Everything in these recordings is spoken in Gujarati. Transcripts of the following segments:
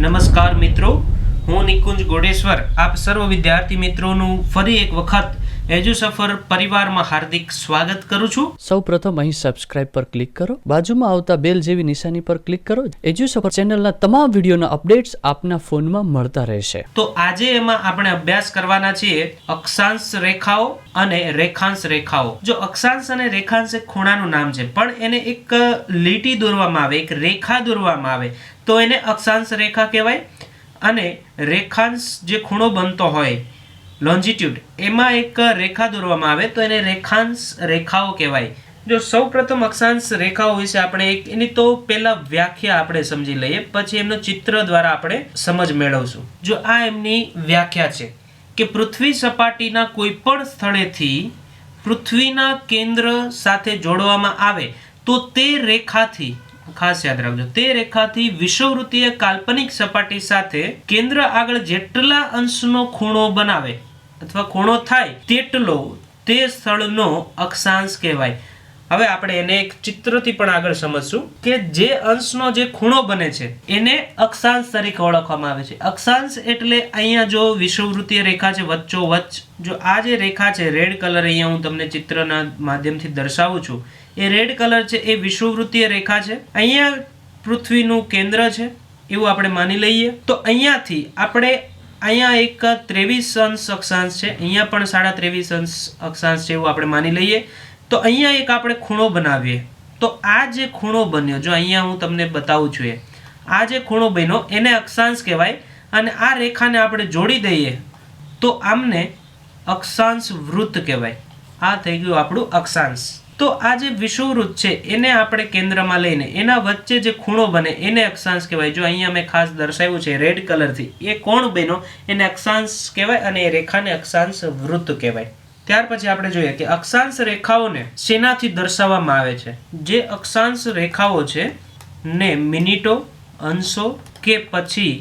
નમસ્કાર મિત્રો, હું નિકુંજ ગોડેશ્વર આપ સર્વ વિદ્યાર્થી મિત્રોનું ફરી એક વખત એજ્યુસફર પરિવારમાં હાર્દિક સ્વાગત કરું છું. સૌપ્રથમ અહીં સબસ્ક્રાઇબ પર ક્લિક કરો, બાજુમાં આવતા બેલ જેવી નિશાની પર ક્લિક કરો. એજ્યુસફર ચેનલના તમામ વિડીયોના અપડેટ્સ આપના ફોનમાં મળતા રહેશે. તો આજે એમાં આપણે અભ્યાસ કરવાના છીએ અક્ષાંશ રેખાઓ અને રેખાંશ રેખાઓ. જો અક્ષાંશ અને રેખાંશ એક ખૂણાનું નામ છે, પણ એને એક લીટી દોરવામાં આવે, એક રેખા દોરવામાં આવે તો એને અક્ષાંશ રેખા કહેવાય. અને રેખાંશ જે ખૂણો બનતો હોય લોન્જિટ્યુડ, એમાં એક રેખા દોરવામાં આવે તો એને રેખાંશ રેખાઓ કહેવાય. જો સૌપ્રથમ અક્ષાંશ રેખાઓ વિશે આપણે એની તો પહેલા વ્યાખ્યા આપણે સમજી લઈએ, પછી એમનો ચિત્ર દ્વારા આપણે સમજ મેળવશું. જો આ એમની વ્યાખ્યા છે કે પૃથ્વી સપાટીના કોઈ પણ સ્થળેથી પૃથ્વીના કેન્દ્ર સાથે જોડવામાં આવે તો તે રેખાથી, ખાસ યાદ રાખજો, તે રેખાથી વિષુવવૃત્તીય કાલ્પનિક સપાટી સાથે કેન્દ્ર આગળ જેટલા અંશનો ખૂણો બનાવે અથવા ખૂણો થાય તેટલો તે સ્થળનો અક્ષાંશ કહેવાય. હવે આપણે એને એક ચિત્રથી પણ આગળ સમજશું કે જે અંશનો જે ખૂણો બને છે એને અક્ષાંશ તરીકે ઓળખવામાં આવે છે. અક્ષાંશ એટલે અહીંયા જો વિષુવવૃત્તીય રેખા છે વચ્ચોવચ્ચ, જો આ જે રેખા છે રેડ કલર, અહીંયા હું તમને ચિત્રના માધ્યમથી દર્શાવું છું, એ રેડ કલર છે એ વિષુવવૃત્તીય રેખા છે. અહીંયા પૃથ્વીનું કેન્દ્ર છે એવું આપણે માની લઈએ. તો અહીંયાથી આપણે અહીંયા એક 23 અંશ અક્ષાંશ છે, અહીંયા પણ 23.5 અંશ અક્ષાંશ છે એવું આપણે માની લઈએ. તો અહીંયા એક આપણે ખૂણો બનાવીએ તો આ જે ખૂણો બન્યો, જો અહીંયા હું તમને બતાવું છું, આ જે ખૂણો બન્યો એને અક્ષાંશ કહેવાય. અને આ રેખાને આપણે જોડી દઈએ તો આમને અક્ષાંશ વૃત્ત કહેવાય. આ થઈ ગયું આપણું અક્ષાંશ. તો આ જે વિષુવવૃત્ત છે એને આપણે કેન્દ્રમાં લઈને એના વચ્ચે જે ખૂણો બને એને અક્ષાંશ કહેવાય. જો અહીંયા મેં ખાસ દર્શાવ્યું છે રેડ કલરથી, એ કોણ બન્યો એને અક્ષાંશ કહેવાય અને એ રેખાને અક્ષાંશ વૃત્ત કહેવાય. ત્યાર પછી આપણે જોઈએ કે અક્ષાંશ રેખાઓને શેનાથી દર્શાવવામાં આવે છે. જે અક્ષાંશ રેખાઓ છે ને મિનિટો, અંશો કે પછી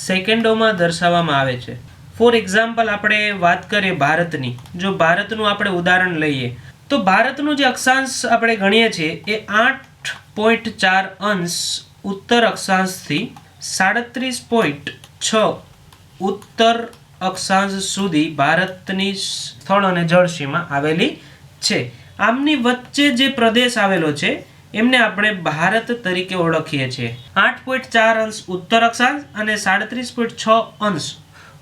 સેકન્ડોમાં દર્શાવવામાં આવે છે. ફોર એક્ઝામ્પલ આપણે વાત કરીએ ભારતની, જો ભારતનું આપણે ઉદાહરણ લઈએ તો ભારતનું જે અક્ષાંશ આપણે ગણીએ છીએ એ 8.4 અંશ ઉત્તર અક્ષાંશથી 37.6 ઉત્તર અક્ષાંશ સુધી ભારતની સ્થળ અને જળ સીમા આવેલી છે. આમની વચ્ચે જે પ્રદેશ આવેલો છે એમને આપણે ભારત તરીકે ઓળખીએ છીએ. 8.4 અંશ ઉત્તર અક્ષાંશ અને 37.6 અંશ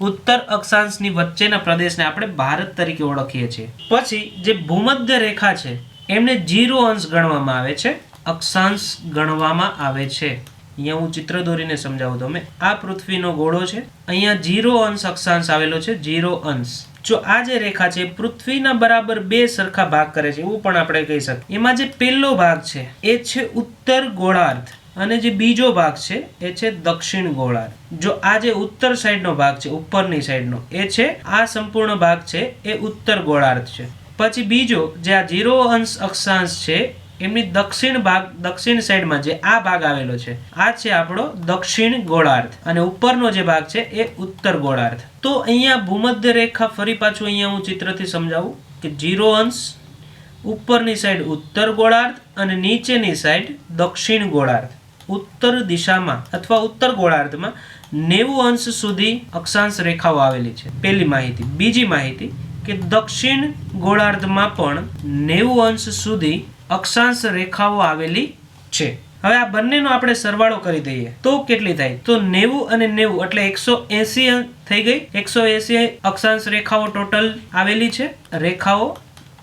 ઉત્તર અક્ષાંશની વચ્ચેના પ્રદેશને આપણે ભારત તરીકે ઓળખીએ છીએ. પછી જે ભૂમધ્ય રેખા છે એમને 0 અંશ ગણવામાં આવે છે, અક્ષાંશ ગણવામાં આવે છે. અહીંયા હું ચિત્ર દોરીને સમજાવું તમે. આ પૃથ્વીનો ગોળો છે, અહીંયા 0 અંશ અક્ષાંશ આવેલો છે, 0 અંશ. જો આ જે રેખા છે પૃથ્વીના બરાબર 2 સરખા ભાગ કરે છે એવું પણ આપણે કહી શકીએ. એમાં જે પહેલો ભાગ છે એ છે ઉત્તર ગોળાર્ધ અને જે બીજો ભાગ છે એ છે દક્ષિણ ગોળાર્ધ. જો આ જે ઉત્તર સાઈડનો ભાગ છે, ઉપરની સાઈડનો, એ છે આ સંપૂર્ણ ભાગ છે એ ઉત્તર ગોળાર્ધ છે. પછી બીજો જે આ 0 અંશ અક્ષાંશ છે એમની દક્ષિણ ભાગ, દક્ષિણ સાઈડમાં જે આ ભાગ આવેલો છે આ છે આપણો દક્ષિણ ગોળાર્ધ અને ઉપરનો જે ભાગ છે એ ઉત્તર ગોળાર્ધ. તો અહીંયા ભૂમધ્ય રેખા, ફરી પાછું અહીંયા હું ચિત્રથી સમજાવું કે 0 અંશ, ઉપરની સાઈડ ઉત્તર ગોળાર્ધ અને નીચેની સાઈડ દક્ષિણ ગોળાર્ધ. ઉત્તર દિશામાં અથવા ઉત્તર ગોળાર્ધમાં 90 અંશ સુધી અક્ષાંશ રેખાઓ આવેલી છે. પહેલી માહિતી. બીજી માહિતી કે દક્ષિણ ગોળાર્ધમાં પણ 90 અંશ સુધી અક્ષાંશ રેખાઓ આવેલી છે. હવે આ બંનેનો આપણે સરવાળો કરી દઈએ તો કેટલી થાય? તો 90 અને 90 એટલે 180 થઈ ગઈ. 180 અક્ષાંશ રેખાઓ ટોટલ આવેલી છે રેખાઓ,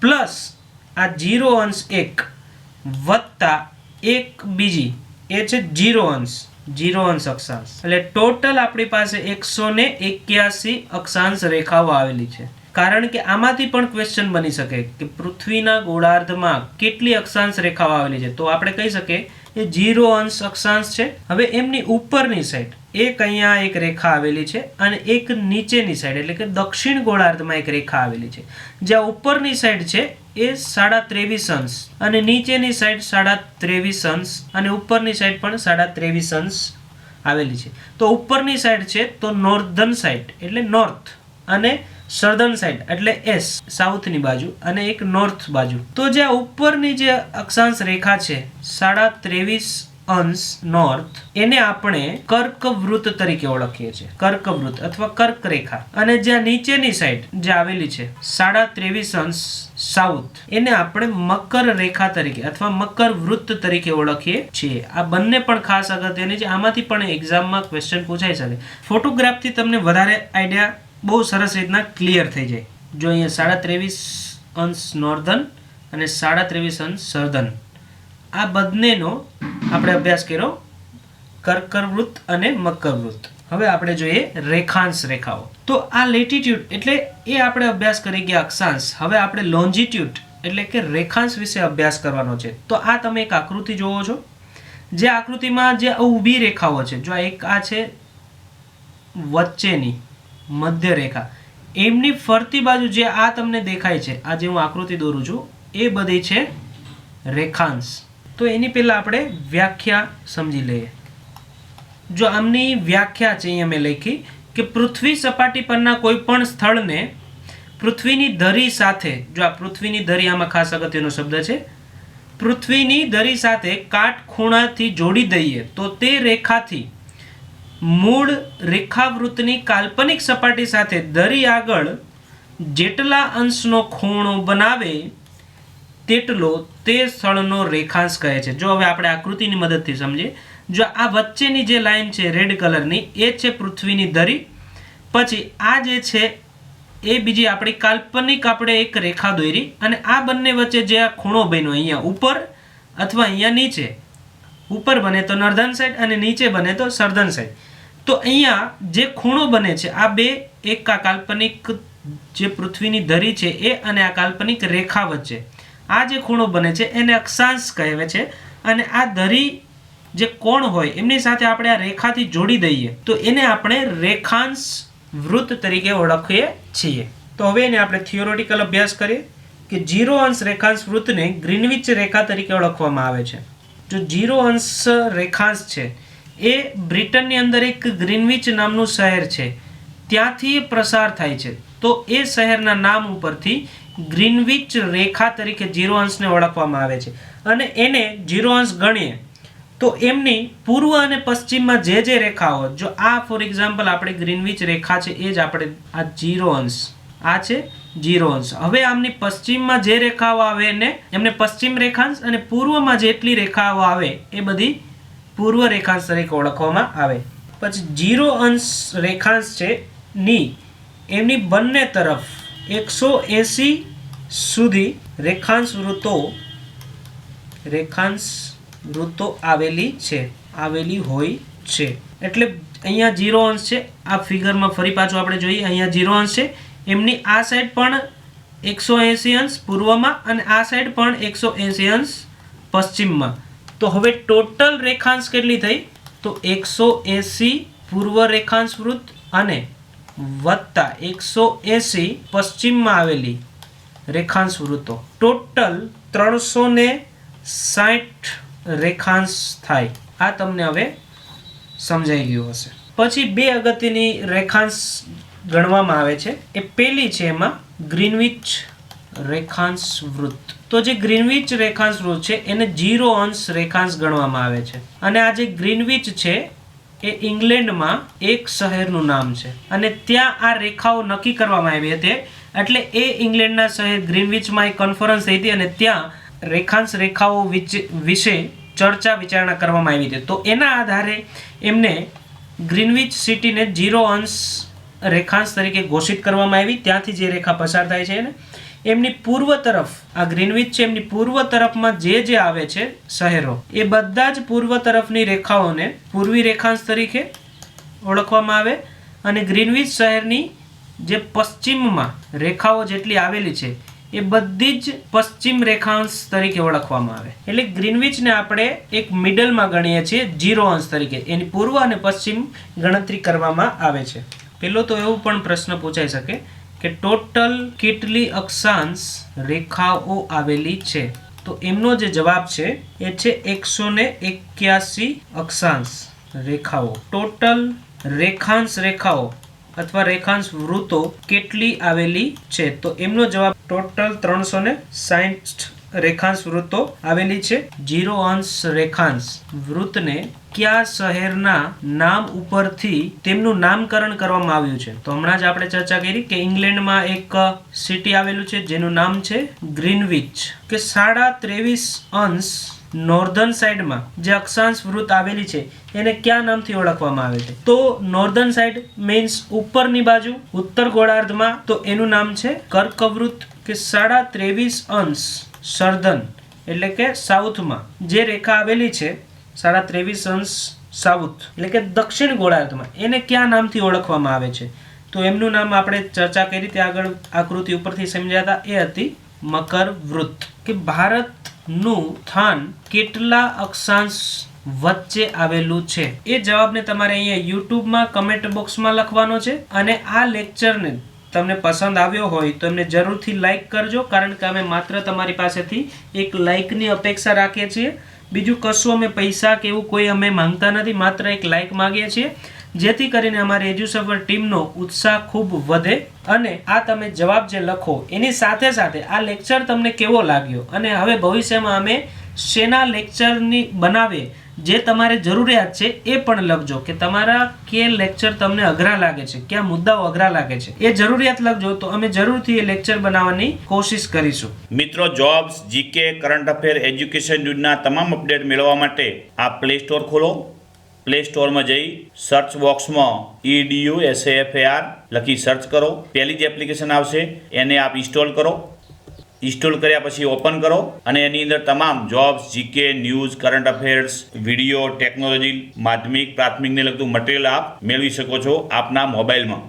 પ્લસ આ 0 અંશ 1 વત્તા એક બીજી એ છે 0 અંશ અક્ષાંશ, એટલે ટોટલ આપણી પાસે 181 અક્ષાંશ રેખાઓ આવેલી છે. કારણ કે આમાંથી પણ ક્વેશ્ચન બની શકે કે પૃથ્વીના ગોળાર્ધમાં કેટલી અક્ષાંશ રેખાઓ આવેલી છે, તો આપણે કહી શકીએ એ 0 અંશ અક્ષાંશ છે. હવે એમની ઉપરની સાઈડ એક અહીંયા એક રેખા આવેલી છે અને એક નીચેની સાઈડ એટલે કે દક્ષિણ ગોળાર્ધમાં એક રેખા આવેલી છે. જ્યાં ઉપરની સાઈડ છે એ 23.5 અંશ અને નીચેની સાઈડ 23.5 અંશ અને ઉપરની સાઈડ પણ 23.5 અંશ આવેલી છે. તો ઉપરની સાઈડ છે તો નોર્ધન સાઈડ એટલે નોર્થ અને સર્ધન સાઈડ એટલે એસ સાઉથની બાજુ અને એક નોર્થ બાજુ. તો જે ઉપરની જે અક્ષાંશ રેખા છે 23.5 અંશ નોર્થ એને આપણે કર્કવૃત્ત તરીકે ઓળખીએ છીએ, કર્કવૃત્ત અથવા કર્કરેખા. અને જ્યાં નીચેની સાઈડ જે આવેલી છે 23.5 અંશ સાઉથ એને આપણે મકર રેખા તરીકે અથવા મકર વૃત્ત તરીકે ઓળખીએ છીએ. આ બંને પણ ખાસ અગત્યની છે. આમાંથી પણ એક્ઝામમાં ક્વેશ્ચન પૂછાઈ શકે. ફોટોગ્રાફથી તમને વધારે આઈડિયા બહુ સરસ રીતના ક્લિયર થઈ જાય. જો અહીંયા 23.5 અંશ નોર્ધન અને 23.5 અંશ સર્ધન, આ બંનેનો આપણે અભ્યાસ કર્યો, કર્કવૃત્ત અને મકરવૃત્ત. હવે આપણે જોઈએ રેખાંશ રેખાઓ. તો આ લેટિટ્યુડ એટલે એ આપણે અભ્યાસ કરી ગયા અક્ષાંશ. હવે આપણે લોન્જિટ્યુડ એટલે કે રેખાંશ વિશે અભ્યાસ કરવાનો છે. તો આ તમે એક આકૃતિ જોવો છો. જે આકૃતિમાં જે ઊભી રેખાઓ છે, જો એક આ છે વચ્ચેની મધ્ય રેખા, એમની ફરતી બાજુ જે આ તમને દેખાય છે, આ જે હું આકૃતિ દોરું છું, એ બધી છે રેખાંશ. તો એની પહેલા આપણે વ્યાખ્યા સમજી લઈએ. જો આમની વ્યાખ્યા છે અહીંયા મેં લખી કે પૃથ્વી સપાટી પરના કોઈ પણ સ્થળને પૃથ્વીની ધરી સાથે, જો આ પૃથ્વીની ધરી આમાં ખાસ અગત્યનો શબ્દ છે, પૃથ્વીની ધરી સાથે કાટખૂણાથી જોડી દઈએ તો તે રેખાથી મૂળ રેખાવૃત્તની કાલ્પનિક સપાટી સાથે ધરી આગળ જેટલા અંશનો ખૂણો બનાવે તેટલો તે સ્થળનો રેખાંશ કહે છે. જો હવે આપણે આકૃતિની મદદથી સમજીએ. જો આ વચ્ચેની જે લાઈન છે રેડ કલરની, એ છે પૃથ્વીની ધરી. પછી આ જે છે એ બીજી આપણી કાલ્પનિક આપણે એક રેખા દોરી, અને આ બંને વચ્ચે જે આ ખૂણો બન્યો અહીંયા ઉપર અથવા અહીંયા નીચે, ઉપર બને તો નોર્ધન સાઈડ અને નીચે બને તો સર્ધન સાઈડ. તો અહીંયા જે ખૂણો બને છે આ બે, એક આ કાલ્પનિક જે પૃથ્વીની ધરી છે એ અને આ કાલ્પનિક રેખા વચ્ચે આ જે ખૂણો બને છે એને અક્ષાંશ કહેવાય છે. અને આ ધરી જે કોણ હોય એમની સાથે આપણે આ રેખાથી જોડી દઈએ તો એને આપણે રેખાંશ વૃત્ત તરીકે ઓળખીએ છીએ. તો હવે એને આપણે થિયોરેટિકલ અભ્યાસ કરીએ કે 0 અંશ રેખાંશ વૃત્તને ગ્રીનવિચ રેખા તરીકે ઓળખવામાં આવે છે. જો 0 અંશ રેખાંશ છે એ બ્રિટનની અંદર એક ગ્રીનવિચ નામનું શહેર છે, ત્યાંથી એ પ્રસાર થાય છે. તો એ શહેરના નામ ઉપરથી ગ્રીનવિચ રેખા તરીકે 0 અંશને ઓળખવામાં આવે છે. અને એને 0 અંશ ગણીએ તો એમની પૂર્વ અને પશ્ચિમમાં જે જે રેખાઓ, જો આ ફોર એક્ઝામ્પલ આપણે ગ્રીનવિચ રેખા છે એ જ આપણે આ 0 અંશ, આ છે 0 અંશ. હવે આમની પશ્ચિમમાં જે રેખાઓ આવે એને એમને પશ્ચિમ રેખાંશ, અને પૂર્વમાં જેટલી રેખાઓ આવે એ બધી પૂર્વ રેખાંશ તરીકે ઓળખવામાં આવે. પછી 0 અંશ રેખાંશ છે ની એમની બંને તરફ 180 સુધી રેખાંશ વૃત્તો આવેલી હોય છે. એટલે અહીંયા 0 અંશ છે. આ ફિગરમાં ફરી પાછું આપણે જોઈએ, અહીંયા 0 અંશ છે, એમની આ સાઈડ પણ 180 અંશ પૂર્વમાં અને આ સાઈડ પણ 180 અંશ પશ્ચિમમાં. તો હવે ટોટલ રેખાંશ કેટલી થઈ? તો 180 પૂર્વ રેખાંશ વૃત્ત અને વત્તા 180 પશ્ચિમમાં આવેલી રેખાંશ વૃત્તો, ટોટલ 360 રેખાંશ થાય. આ તમને હવે સમજાઈ ગયું હશે. પછી બે અગત્યની રેખાંશ ગણવામાં આવે છે. એ પહેલી છે એમાં ગ્રીનવિચ રેખાંશ વૃત્ત. તો જે ગ્રીનવિચ રેખાંશ વૃત્ત છે એને 0 અંશ રેખાંશ ગણવામાં આવે છે. અને આ જે ગ્રીનવિચ છે એ ઇંગ્લેન્ડમાં એક શહેરનું નામ છે, અને ત્યાં આ રેખાઓ નક્કી કરવામાં આવી હતી. એટલે એ ઇંગ્લેન્ડના શહેર ગ્રીનવિચમાં એક કોન્ફરન્સ થઈ હતી અને ત્યાં રેખાંશ રેખાઓ વિશે ચર્ચા વિચારણા કરવામાં આવી હતી. તો એના આધારે એમને ગ્રીનવિચ સિટીને 0 અંશ રેખાંશ તરીકે ઘોષિત કરવામાં આવી. ત્યાંથી જે રેખા પસાર થાય છે એને એમની પૂર્વ તરફ, આ ગ્રીનવિચ છે એમની પૂર્વ તરફમાં જે આવે છે શહેરો, એ બધા જ પૂર્વ તરફની રેખાઓને પૂર્વી રેખાંશ તરીકે ઓળખવામાં આવે. અને ગ્રીનવિચ શહેરની જે પશ્ચિમમાં રેખાઓ જેટલી આવેલી છે એ બધી જ પશ્ચિમ રેખાંશ તરીકે ઓળખવામાં આવે. એટલે ગ્રીનવિચને આપણે એક મિડલમાં ગણીએ છીએ 0 અંશ તરીકે. એની પૂર્વ અને પશ્ચિમ ગણતરી કરવામાં આવે છે. પેલો તો એવું પણ પ્રશ્ન પૂછાઈ શકે કે ટોટલ કેટલી અક્ષાંશ રેખાઓ આવેલી છે? તો એમનો જે જવાબ છે એ છે 181 અક્ષાંશ રેખાઓ. ટોટલ રેખાંશ રેખાઓ અથવા રેખાંશ વૃત્તો કેટલી આવેલી છે? તો એમનો જવાબ ટોટલ 360 રેખાંશ વૃત્તો આવેલી છે. 0 અંશ રેખાંશ વૃત્તને કયા શહેરના નામ ઉપરથી તેમનું નામકરણ કરવામાં આવ્યું છે? તો હમણાં જ આપણે ચર્ચા કરી કે ઇંગ્લેન્ડમાં એક સિટી આવેલું છે જેનું નામ છે ગ્રીનવિચ. કે 23.5 અંશ નોર્ધન સાઈડમાં જે અક્ષાંશ વૃત્ત આવેલી છે એને કયા નામથી ઓળખવામાં આવે છે? તો નોર્ધન સાઈડ મીન્સ ઉપરની બાજુ ઉત્તર ગોળાર્ધમાં, તો એનું નામ છે કર્કવૃત્ત. કે 23.5 અંશ સર્ધન એટલે કે સાઉથમાં જે રેખા આવેલી છે 23.5 અંશ સાઉથ એટલે કે દક્ષિણ ગોળાર્ધમાં, એને કયા નામથી ઓળખવામાં આવે છે? તો એમનું નામ આપણે ચર્ચા કરી તે આગળ આકૃતિ ઉપરથી સમજાતા, એ હતી મકર વૃત્ત. કે ભારતનું સ્થાન કેટલા અક્ષાંશ વચ્ચે આવેલું છે? એ જવાબને તમારે અહીંયા યુટ્યુબમાં કમેન્ટ બોક્સમાં લખવાનો છે. અને આ લેક્ચરને તમને પસંદ આવ્યો હોય તો એમને જરૂરથી લાઈક કરજો, કારણ કે અમે માત્ર તમારી પાસેથી એક લાઈકની અપેક્ષા રાખીએ છીએ. બીજું કશું અમે પૈસા કે એવું કોઈ અમે માંગતા નથી, માત્ર એક લાઈક માંગીએ છીએ, જેથી કરીને અમારી એજ્યુસફર ટીમનો ઉત્સાહ ખૂબ વધે. અને આ તમે જવાબ જે લખો એની સાથે સાથે આ લેક્ચર તમને કેવો લાગ્યો અને હવે ભવિષ્યમાં અમે શેના લેક્ચરની બનાવીએ જે તમારે જરૂરિયાત છે એ પણ લખજો. કે તમારા કે લેક્ચર તમને અઘરા લાગે છે, કયા મુદ્દાઓ અઘરા લાગે છે એ જરૂરિયાત લખજો, તો અમે જરૂરથી એ લેક્ચર બનાવવાની કોશિશ કરીશું. મિત્રો, jobs, GK, current affair, education ન્યૂઝના તમામ અપડેટ મેળવવા માટે આ પ્લે સ્ટોર ખોલો. પ્લે સ્ટોરમાં જઈ સર્ચ બોક્સમાં EDUSAFAR લખી સર્ચ કરો. પહેલી જ એપ્લિકેશન આવશે એને આપ ઇન્સ્ટોલ કરો. ઇન્સ્ટોલ કર્યા પછી ઓપન કરો અને એની અંદર તમામ jobs, GK, news, current affairs, video, technology, માધ્યમિક, પ્રાથમિકને લગતું મટીરિયલ આપ મેળવી શકો છો આપના મોબાઈલમાં.